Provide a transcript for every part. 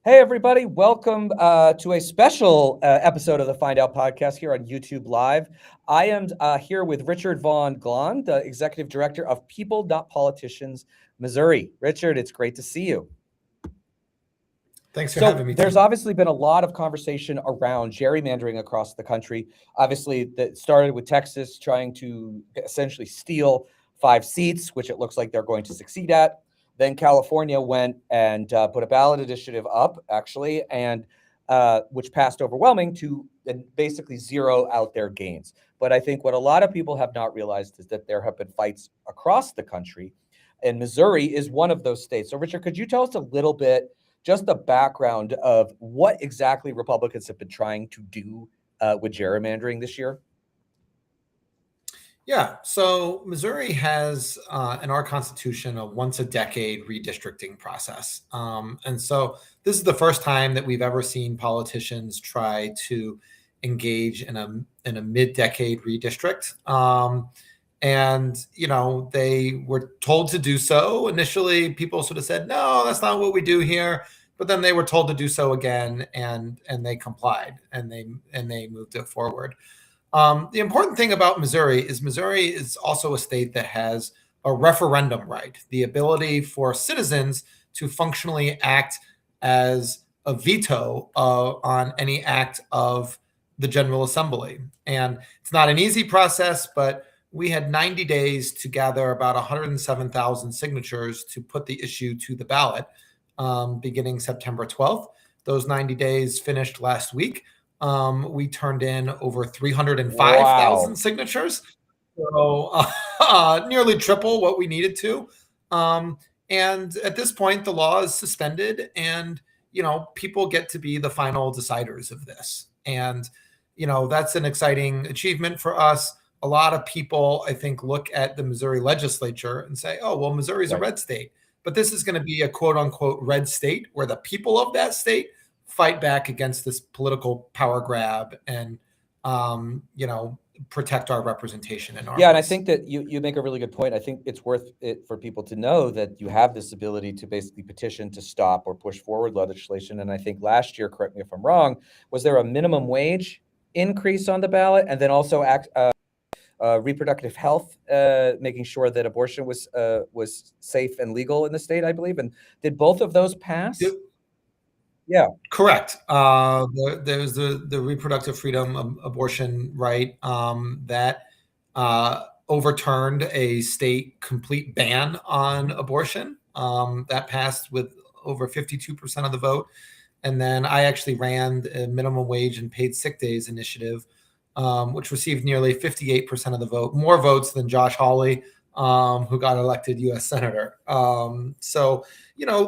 Hey, everybody. Welcome to a special episode of the Find Out podcast here on YouTube Live. I am here with Richard von Glahn, the Executive Director of People Not Politicians, Missouri. Richard, it's great to see you. Thanks for having me. There's obviously been a lot of conversation around gerrymandering across the country. Obviously, that started with Texas trying to essentially steal 5 seats, which it looks like they're going to succeed at. Then California went and put a ballot initiative up, actually, and which passed overwhelming to basically zero out their gains. But I think what a lot of people have not realized is that there have been fights across the country, and Missouri is one of those states. So, Richard, could you tell us a little bit, just the background of what exactly Republicans have been trying to do with gerrymandering this year? Yeah, so Missouri has, in our Constitution, a once-a-decade redistricting process. And so this is the first time that we've ever seen politicians try to engage in a mid-decade redistrict. And, they were told to do so. Initially, people sort of said, no, that's not what we do here. But then they were told to do so again, and they complied, and they moved it forward. The important thing about Missouri is also a state that has a referendum right, the ability for citizens to functionally act as a veto on any act of the General Assembly. And it's not an easy process, but we had 90 days to gather about 107,000 signatures to put the issue to the ballot beginning September 12th. Those 90 days finished last week. We turned in over 305,000 signatures, so nearly triple what we needed to. And at this point, the law is suspended, and people get to be the final deciders of this. And that's an exciting achievement for us. A lot of people, I think, look at the Missouri legislature and say, "Oh, well, Missouri's a red state," but this is going to be a "quote unquote" red state where the people of that state fight back against this political power grab and, protect our representation in our and I think that you make a really good point. I think it's worth it for people to know that you have this ability to basically petition to stop or push forward legislation. And I think last year, correct me if I'm wrong, was there a minimum wage increase on the ballot, and then also reproductive health, making sure that abortion was safe and legal in the state, I believe. And did both of those pass? Yeah, correct. There's the reproductive freedom abortion right that overturned a state complete ban on abortion. That passed with over 52% of the vote. And then I actually ran a minimum wage and paid sick days initiative, which received nearly 58% of the vote, more votes than Josh Hawley, who got elected U.S. Senator. So,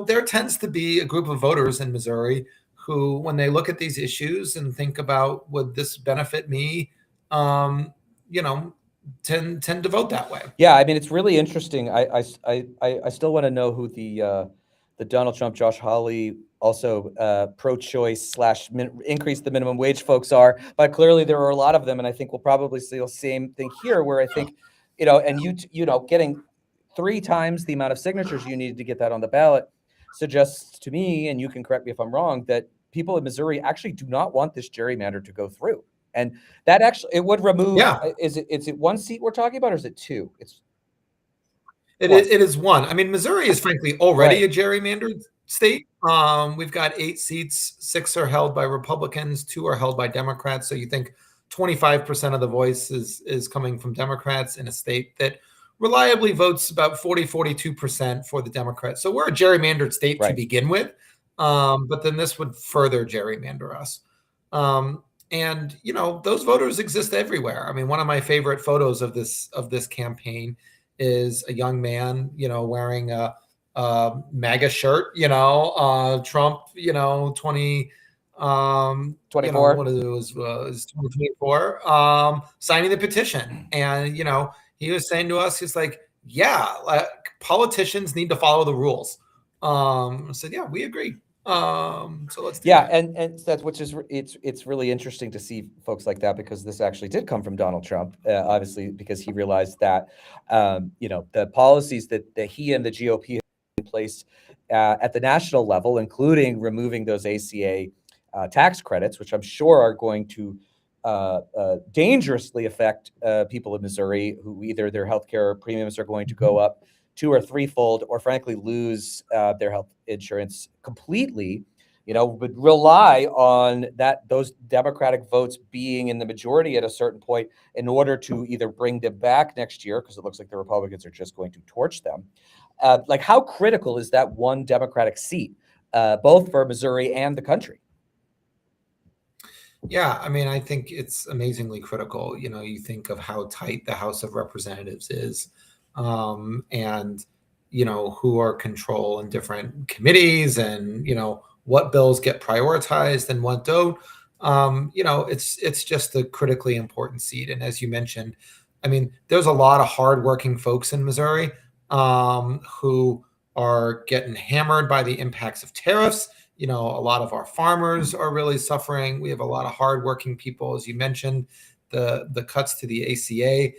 there tends to be a group of voters in Missouri who, when they look at these issues and think about, would this benefit me, tend to vote that way. Yeah, I mean, it's really interesting. I still want to know who the Donald Trump, Josh Hawley, also pro-choice / increase the minimum wage folks are, but clearly there are a lot of them, and I think we'll probably see the same thing here, where I think, and getting 3 times the amount of signatures you needed to get that on the ballot suggests to me, and you can correct me if I'm wrong, that people in Missouri actually do not want this gerrymander to go through, and that actually it would remove. Yeah. Is it 1 seat we're talking about, or is it 2? It is 1. I mean, Missouri is frankly already a gerrymandered state. We've got 8 seats, 6 are held by Republicans, 2 are held by Democrats. So you think 25% of the voice is coming from Democrats in a state that reliably votes about 42% for the Democrats. So we're a gerrymandered state to begin with. But then this would further gerrymander us. And those voters exist everywhere. I mean, one of my favorite photos of this campaign is a young man, wearing a MAGA shirt, Trump, 24. What it was 2024, signing the petition. And, he was saying to us, he's like, politicians need to follow the rules. I said, yeah, we agree. So let's do that. And that's it's really interesting to see folks like that, because this actually did come from Donald Trump, obviously, because he realized that the policies that he and the GOP had in place at the national level, including removing those ACA tax credits, which I'm sure are going to dangerously affect people in Missouri who either their healthcare premiums are going to go up 2 or 3-fold, or frankly lose their health insurance completely. Would rely on those Democratic votes being in the majority at a certain point in order to either bring them back next year, because it looks like the Republicans are just going to torch them. Like, how critical is that one Democratic seat, both for Missouri and the country? Yeah, I mean, I think it's amazingly critical. You think of how tight the House of Representatives is, and who are control in different committees, and what bills get prioritized and what don't. It's just a critically important seat. And as you mentioned, I mean, there's a lot of hardworking folks in Missouri who are getting hammered by the impacts of tariffs. A lot of our farmers are really suffering. We have a lot of hardworking people, as you mentioned. The cuts to the ACA,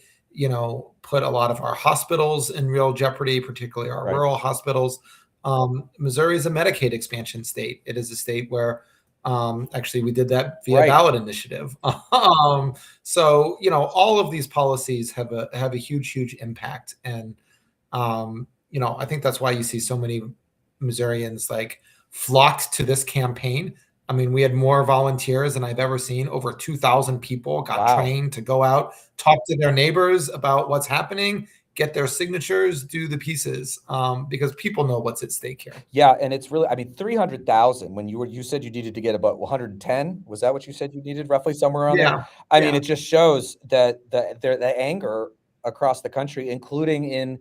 put a lot of our hospitals in real jeopardy, particularly our rural hospitals. Missouri is a Medicaid expansion state. It is a state where actually we did that via ballot initiative. So all of these policies have a huge impact, and I think that's why you see so many Missourians flocked to this campaign. I mean, we had more volunteers than I've ever seen. Over 2,000 people got trained to go out, talk to their neighbors about what's happening, get their signatures, do the pieces, because people know what's at stake here. Yeah, and it's really, I mean, 300,000. When you said you needed to get about 110, was that what you said you needed, roughly somewhere around there? I mean, it just shows that the anger across the country, including in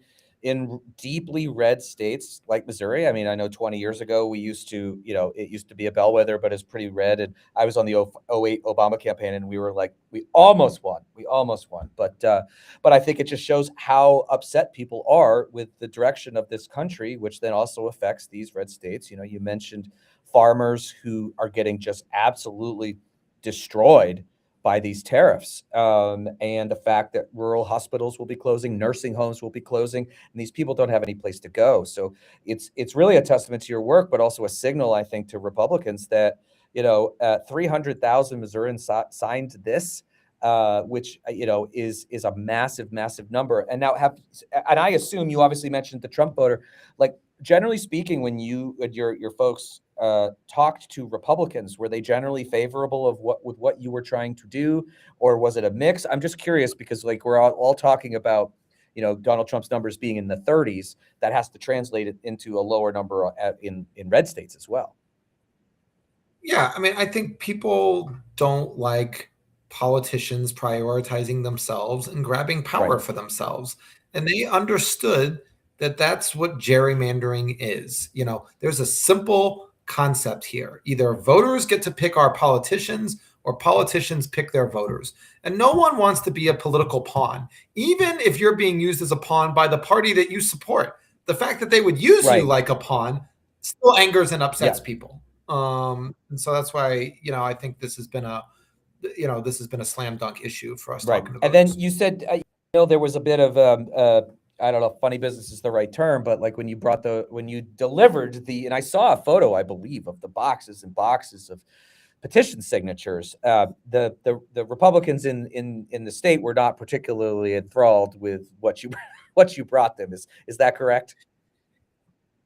deeply red states like Missouri. I mean, I know 20 years ago we used to, it used to be a bellwether, but it's pretty red. And I was on the 08 Obama campaign, and we were like, we almost won. But I think it just shows how upset people are with the direction of this country, which then also affects these red states. You mentioned farmers who are getting just absolutely destroyed by these tariffs, and the fact that rural hospitals will be closing, nursing homes will be closing, and these people don't have any place to go. So it's really a testament to your work, but also a signal, I think, to Republicans that 300,000 Missourians signed this, which is a massive number. And I assume you obviously mentioned the Trump voter. Like, generally speaking, when your folks talked to Republicans, were they generally favorable with what you were trying to do, or was it a mix? I'm just curious, because we're all talking about Donald Trump's numbers being in the 30s. That has to translate it into a lower number in red states as well. Yeah, I mean, I think people don't like politicians prioritizing themselves and grabbing power for themselves, and they understood that that's what gerrymandering is. There's a simple concept here. Either voters get to pick our politicians, or politicians pick their voters. And no one wants to be a political pawn, even if you're being used as a pawn by the party that you support. The fact that they would use you like a pawn still angers and upsets people. And so that's why, I think this has been a slam dunk issue for us. Talking to and then you said, there was a bit of I don't know if funny business is the right term, but when you delivered and I saw a photo, I believe, of the boxes and boxes of petition signatures. The Republicans in the state were not particularly enthralled with what you brought them. Is that correct?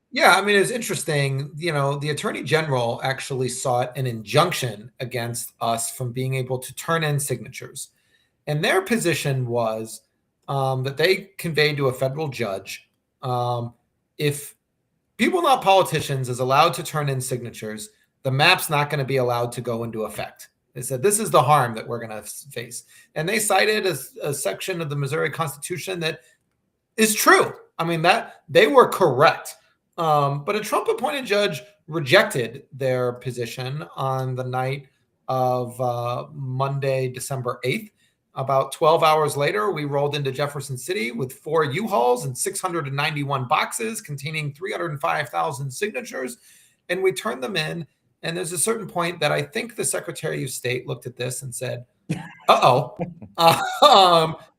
Yeah, I mean, it's interesting. The Attorney General actually sought an injunction against us from being able to turn in signatures, and their position was that they conveyed to a federal judge, if people, not politicians, is allowed to turn in signatures, the map's not going to be allowed to go into effect. They said, this is the harm that we're going to face. And they cited a section of the Missouri Constitution that is true. I mean, that they were correct. But a Trump-appointed judge rejected their position on the night of Monday, December 8th. About 12 hours later, we rolled into Jefferson City with 4 U-Hauls and 691 boxes containing 305,000 signatures, and we turned them in. And there's a certain point that I think the Secretary of State looked at this and said,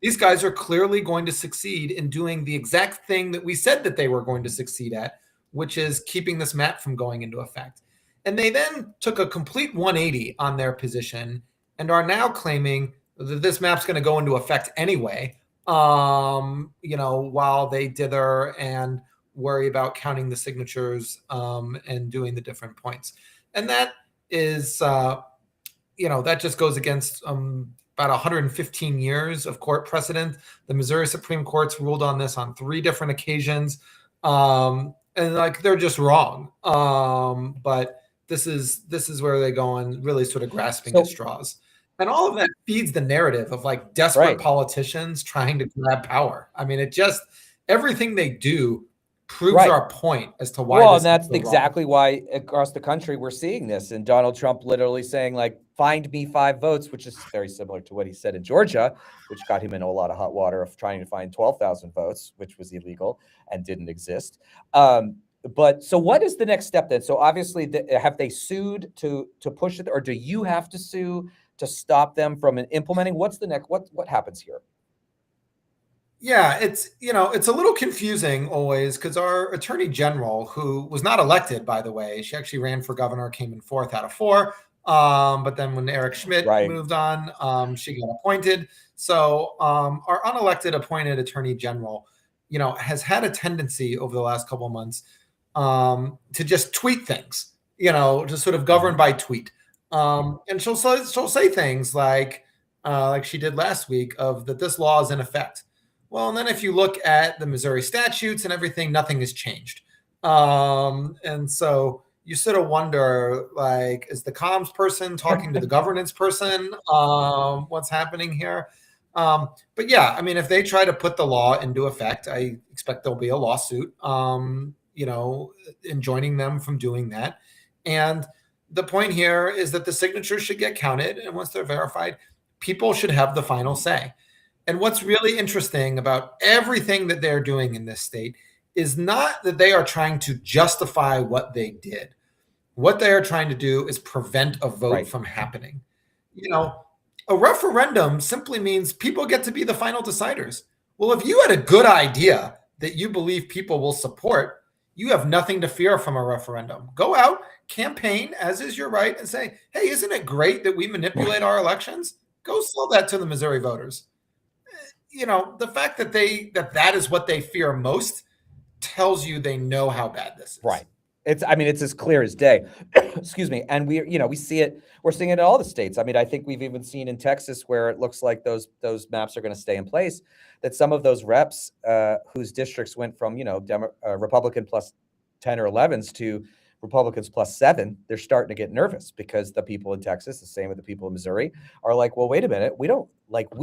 these guys are clearly going to succeed in doing the exact thing that we said that they were going to succeed at, which is keeping this map from going into effect. And they then took a complete 180 on their position and are now claiming that this map's going to go into effect anyway, while they dither and worry about counting the signatures and doing the different points. And that is, that just goes against about 115 years of court precedent. The Missouri Supreme Court's ruled on this on 3 different occasions. And they're just wrong. But this is where they go on really sort of grasping at straws. And all of that feeds the narrative of like desperate politicians trying to grab power. I mean, everything they do proves our point as to why. Well, and that's exactly why across the country we're seeing this. And Donald Trump literally saying, like, find me 5 votes, which is very similar to what he said in Georgia, which got him in a lot of hot water of trying to find 12,000 votes, which was illegal and didn't exist. But so what is the next step then? So obviously, have they sued to push it, or do you have to sue to stop them from implementing? What's the next? What happens here? Yeah, it's a little confusing always because our attorney general, who was not elected, by the way, she actually ran for governor, came in 4th out of 4. But then when Eric Schmidt moved on, she got appointed. So our unelected appointed attorney general, has had a tendency over the last couple of months to just tweet things, just sort of govern by tweet. And she'll say things like she did last week of that this law is in effect. Well, and then if you look at the Missouri statutes and everything, nothing has changed. And so you sort of wonder, like, is the comms person talking to the governance person? What's happening here? But yeah, I mean, if they try to put the law into effect, I expect there'll be a lawsuit, enjoining them from doing that. And the point here is that the signatures should get counted. And once they're verified, people should have the final say. And what's really interesting about everything that they're doing in this state is not that they are trying to justify what they did. What they are trying to do is prevent a vote from happening. A referendum simply means people get to be the final deciders. Well, if you had a good idea that you believe people will support, you have nothing to fear from a referendum. Go out, campaign, as is your right, and say, hey, isn't it great that we manipulate our elections? Go sell that to the Missouri voters. The fact that that is what they fear most tells you they know how bad this is. Right. It's as clear as day. Excuse me. And we see it. We're seeing it in all the states. I mean, I think we've even seen in Texas where it looks like those maps are going to stay in place, that some of those reps whose districts went from, Republican plus 10 or 11s to Republicans plus 7, they're starting to get nervous because the people in Texas, the same with the people in Missouri, are like, well, wait a minute, we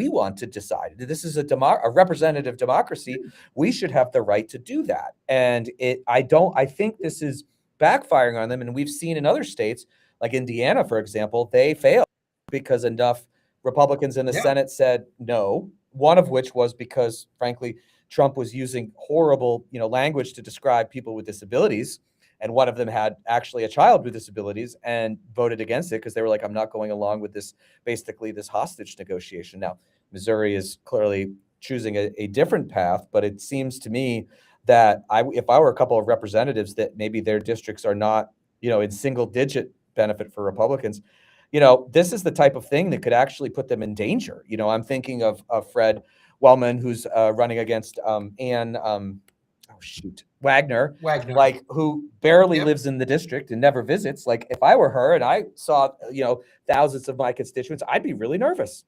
want to decide. This is a representative democracy. We should have the right to do that. And I think this is backfiring on them. And we've seen in other states, like Indiana, for example, they failed because enough Republicans in the Senate said no, one of which was because, frankly, Trump was using horrible, language to describe people with disabilities. And one of them had actually a child with disabilities and voted against it because they were like, I'm not going along with this hostage negotiation. Now, Missouri is clearly choosing a different path, but it seems to me that if I were a couple of representatives that maybe their districts are not, in single digit benefit for Republicans, this is the type of thing that could actually put them in danger. I'm thinking of Fred Wellman, who's running against Ann, Wagner, like, who barely lives in the district and never visits. Like, if I were her and I saw, thousands of my constituents, I'd be really nervous.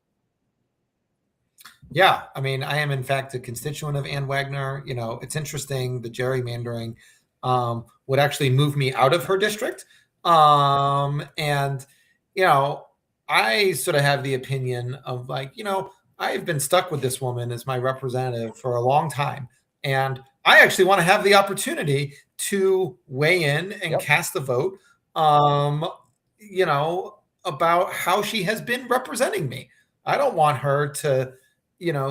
Yeah. I mean, I am in fact a constituent of Ann Wagner. It's interesting. The gerrymandering would actually move me out of her district. And, I sort of have the opinion of like, I've been stuck with this woman as my representative for a long time. And I actually want to have the opportunity to weigh in and cast a vote, about how she has been representing me. I don't want her to,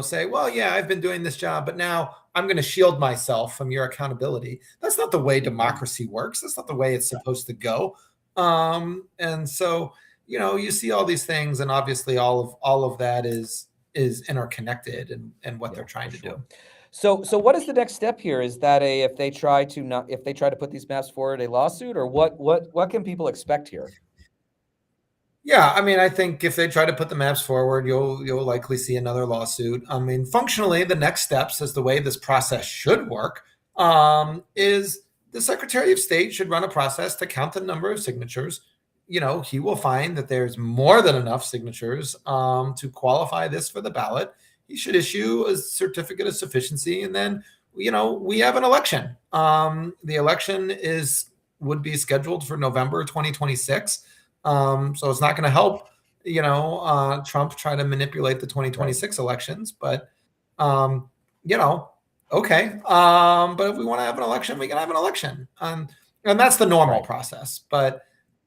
say, well, yeah, I've been doing this job, but now I'm going to shield myself from your accountability. That's not the way democracy works. That's not the way it's supposed to go. And so, you see all these things, and obviously all of that is interconnected and what they're trying to do. So what is the next step here? Is that if they try to put these maps forward, a lawsuit, or what can people expect here? Yeah, I mean, I think if they try to put the maps forward, you'll likely see another lawsuit. I mean, functionally, the next steps, as the way this process should work, is the Secretary of State should run a process to count the number of signatures. He will find that there's more than enough signatures to qualify this for the ballot. He should issue a certificate of sufficiency, and then we have an election. The election would be scheduled for November 2026. So it's not going to help, Trump try to manipulate the 2026 elections. But, okay. But if we want to have an election, we can have an election. And that's the normal process. But,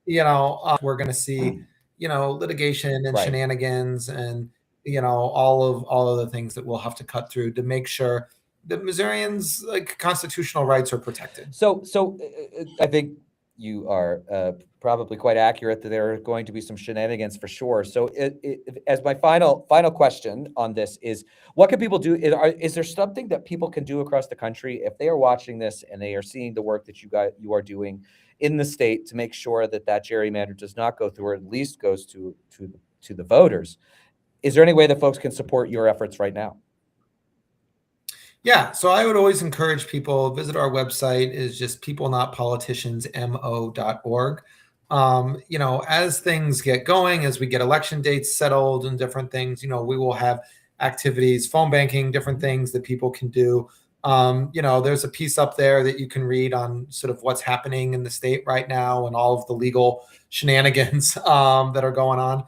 we're going to see, litigation and shenanigans and, all of the things that we'll have to cut through to make sure that Missourians' constitutional rights are protected. So I think you are probably quite accurate that there are going to be some shenanigans for sure. So as my final question on this is, what can people do? Is there something that people can do across the country if they are watching this and they are seeing the work that you are doing in the state to make sure that gerrymander does not go through, or at least goes to the voters? Is there any way that folks can support your efforts right now? Yeah, so I would always encourage people, visit our website, is just peoplenotpoliticiansmo.org. As things get going, as we get election dates settled and different things, we will have activities, phone banking, different things that people can do. There's a piece up there that you can read on sort of what's happening in the state right now and all of the legal shenanigans that are going on.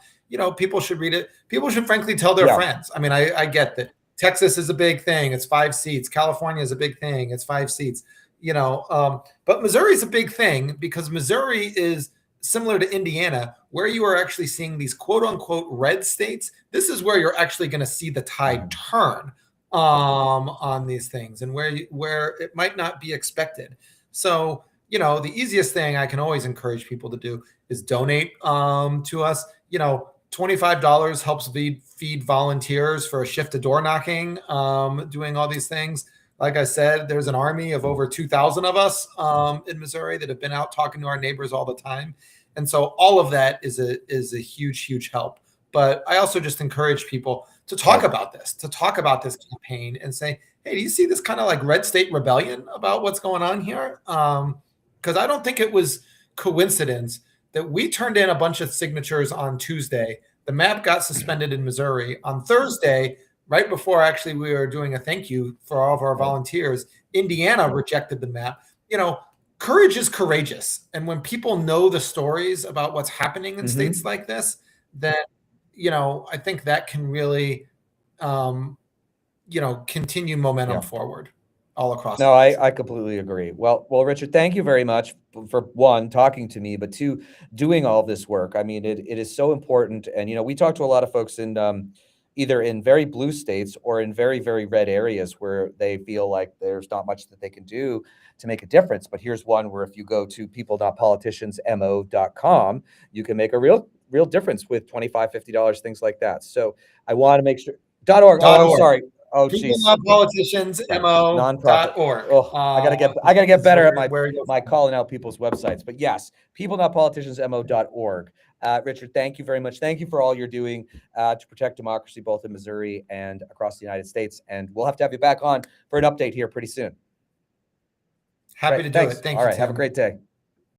People should read it. People should frankly tell their friends. I mean, I get that Texas is a big thing. It's 5 seats. California is a big thing. It's 5 seats. But Missouri is a big thing because Missouri is similar to Indiana, where you are actually seeing these quote unquote red states. This is where you're actually going to see the tide turn on these things, and where it might not be expected. So, the easiest thing I can always encourage people to do is donate to us. $25 helps feed volunteers for a shift of door knocking, doing all these things. Like I said, there's an army of over 2,000 of us in Missouri that have been out talking to our neighbors all the time. And so all of that is a huge, huge help. But I also just encourage people to talk about this campaign and say, hey, do you see this kind of like red state rebellion about what's going on here? Because I don't think it was coincidence that we turned in a bunch of signatures on Tuesday. The map got suspended in Missouri. On Thursday, right before actually we were doing a thank you for all of our volunteers, Indiana rejected the map. Courage is courageous. And when people know the stories about what's happening in states like this, then, I think that can really, continue momentum forward all across. No, I completely agree. Well, Richard, thank you very much for one, talking to me, but two, doing all this work. I mean, it is so important. And, we talk to a lot of folks in either in very blue states or in very, very red areas where they feel like there's not much that they can do to make a difference. But here's one where if you go to peoplenotpoliticiansmo.com, you can make a real difference with $25, $50, things like that. So I want to make sure .org. Oh, I'm sorry. Oh, geez. peoplenotpoliticiansmo.org. Oh, I gotta get better at my calling out people's websites. But yes, peoplenotpoliticiansmo.org. Richard, thank you very much. Thank you for all you're doing to protect democracy, both in Missouri and across the United States. And we'll have to have you back on for an update here pretty soon. Happy to do it. Thank you. All right. Have a great day.